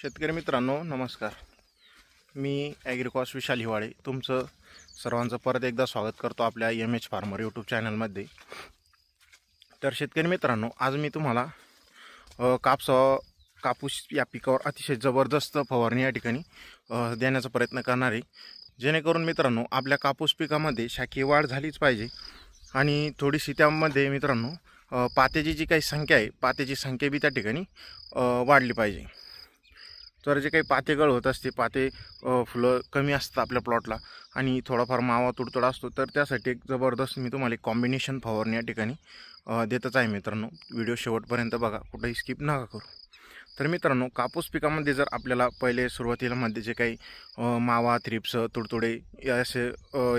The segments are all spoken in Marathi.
शेतकरी मित्रांनो नमस्कार. मी ॲग्रिकॉस विशाल हिवाळे तुमचं सर्वांचं परत एकदा स्वागत करतो आपल्या MH फार्मर यूट्यूब चॅनलमध्ये. तर शेतकरी मित्रांनो, आज मी तुम्हाला कापूस या पिकावर अतिशय जबरदस्त फवारणी या ठिकाणी देण्याचा प्रयत्न करणार आहे, जेणेकरून मित्रांनो आपल्या कापूस पिकामध्ये शाखीय वाढ झालीच पाहिजे आणि थोडीशी त्यामध्ये मित्रांनो पात्याची जी काही संख्या आहे, पात्याची संख्या बी त्या ठिकाणी वाढली पाहिजे. तर जे काही पातेगळ होत असते, फुलं कमी असतात आपल्या प्लॉटला आणि थोडाफार मावा तुडतुड असतो, तर त्यासाठी एक जबरदस्त मी तुम्हाला एक कॉम्बिनेशन फवारणी या ठिकाणी देतच आहे मित्रांनो. व्हिडिओ शेवटपर्यंत बघा, कुठेही स्किप नका करू. तर मित्रांनो, कापूस पिकामध्ये जर आपल्याला पहिले सुरुवातीला जे काही मावा, थ्रिप्स, तुडतुडे असे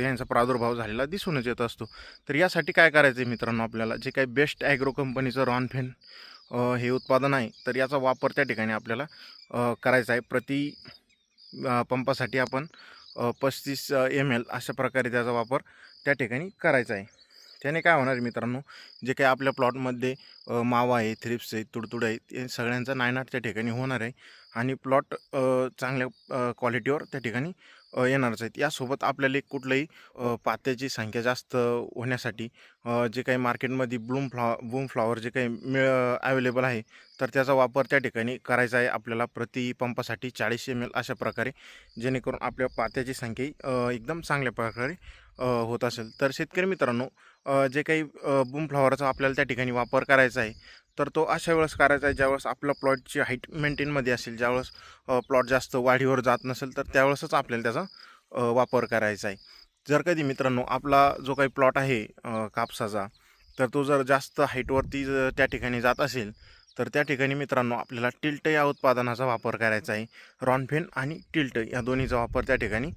यांचा प्रादुर्भाव झालेला दिसूनच येत असतो. तर यासाठी काय करायचं आहे मित्रांनो, आपल्याला जे काही बेस्ट ॲग्रो कंपनीचं रॉनफेन हे उत्पादन आहे, तर याचा वापर त्या ठिकाणी आपल्याला करायचा आहे. प्रति पंपासाठी आपण 35 ml अशा प्रकारे त्याचा वापर त्या ठिकाणी करायचा आहे. त्याने काय होणार मित्रांनो, जे काही आपल्या प्लॉटमध्ये मावा आहे, थ्रिप्स आहे, तुडतुड आहे, ते सगळ्यांचा नायनाट त्या ठिकाणी होणार आहे आणि प्लॉट चांगल्या क्वालिटीवर त्या ठिकाणी येणारच आहेत. यासोबत आपल्याला कुठलंही पात्याची संख्या जास्त होण्यासाठी जे काही मार्केटमध्ये बूम फ्लॉवर जे काही अवेलेबल आहे, तर त्याचा वापर त्या ठिकाणी करायचा आहे आपल्याला प्रति पंपासाठी 40 ml अशा प्रकारे, जेणेकरून आपल्या पात्याची संख्या एकदम चांगल्या प्रकारे होत असेल. तर शेतकरी मित्रांनो, जे काही बूम फ्लॉवरचा आपल्याला त्या ठिकाणी वापर करायचा आहे, तर तो अशा वेळेस करायचा आहे ज्यावेळेस आपल्या प्लॉटची हाईट मेंटेनमध्ये असेल, ज्यावेळेस प्लॉट जास्त वाढीवर जात नसेल, तर त्यावेळेसच आपल्याला त्याचा वापर करायचा आहे. जर कधी मित्रांनो आपला जो काही प्लॉट आहे कापसाचा, तर तो जर जास्त हाईटवरती त्या ठिकाणी जात असेल, तर त्या ठिकाणी मित्रांनो आपल्याला टिल्ट या उत्पादनाचा वापर करायचा आहे. रॉनफेन आणि टिल्ट या दोन्हीचा वापर त्या ठिकाणी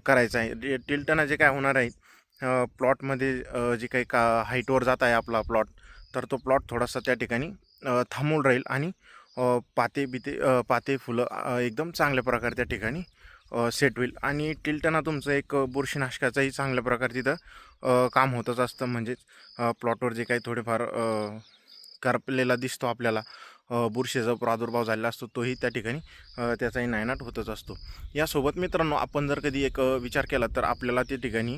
करायचा आहे. टिल्टनं जे काय होणार आहे, प्लॉटमध्ये जे काही हाईटवर जात आहे आपला प्लॉट, तर तो प्लॉट थोडासा त्या ठिकाणी थांबून राहील आणि पाते फुलं एकदम चांगल्या प्रकारे त्या ठिकाणी सेट होईल. आणि टिल्टना तुमचं एक बुरशीनाशकाचंही चांगल्या प्रकारे तिथं काम होतच असतं. म्हणजेच प्लॉटवर जे काही थोडेफार करपलेला दिसतो आपल्याला, बुरशीचा प्रादुर्भाव झालेला असतो, तोही त्या ठिकाणी त्याचाही नायनाट होतच असतो. यासोबत मित्रांनो आपण जर कधी एक विचार केला, तर आपल्याला त्या ठिकाणी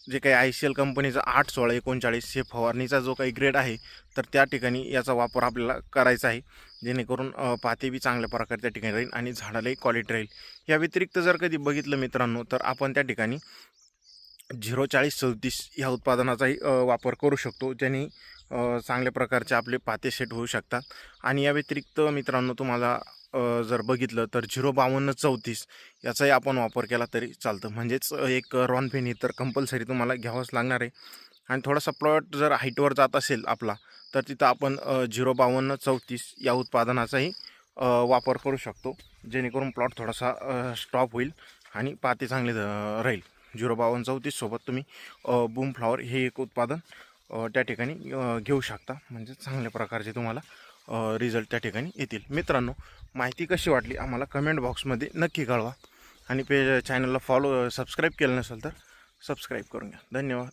जे काही ICL कंपनीचा 8-16-39 हे फवारणीचा जो काही ग्रेड आहे, तर त्या ठिकाणी याचा वापर आपल्याला करायचा आहे, जेणेकरून पाते बी चांगल्या प्रकारे त्या ठिकाणी राहील आणि झाडालाही क्वालिटी राहील. या व्यतिरिक्त जर कधी बघितलं मित्रांनो, तर आपण त्या ठिकाणी 0-40-34 ह्या उत्पादनाचाही वापर करू शकतो, ज्याने चांगल्या प्रकारचे आपले पाते सेट होऊ शकतात. आणि या व्यतिरिक्त मित्रांनो तुम्हाला जर बघितलं तर 0-52-34 याचाही आपण वापर केला तरी चालतं. म्हणजेच एक रॉनफेन हे तर कंपल्सरी तुम्हाला घ्यावंच लागणार आहे. आणि थोडासा प्लॉट जर हाईटवर जात असेल आपला, तर तिथं आपण 0-52-34 या उत्पादनाचाही वापर करू शकतो, जेणेकरून प्लॉट थोडासा स्टॉप होईल आणि पाते चांगले राहील. 0-52-34 सोबत तुम्ही बूम फ्लॉवर हे एक उत्पादन त्या ठिकाणी घेऊ शकता. म्हणजे चांगल्या प्रकारचे तुम्हाला रिझल्ट त्या ठिकाणी येतील. मित्रांनो, माहिती कशी वाटली आम्हाला कमेंट बॉक्समध्ये नक्की कळवा आणि चॅनलला सबस्क्राईब केलं नसेल तर सबस्क्राईब करून घ्या. धन्यवाद.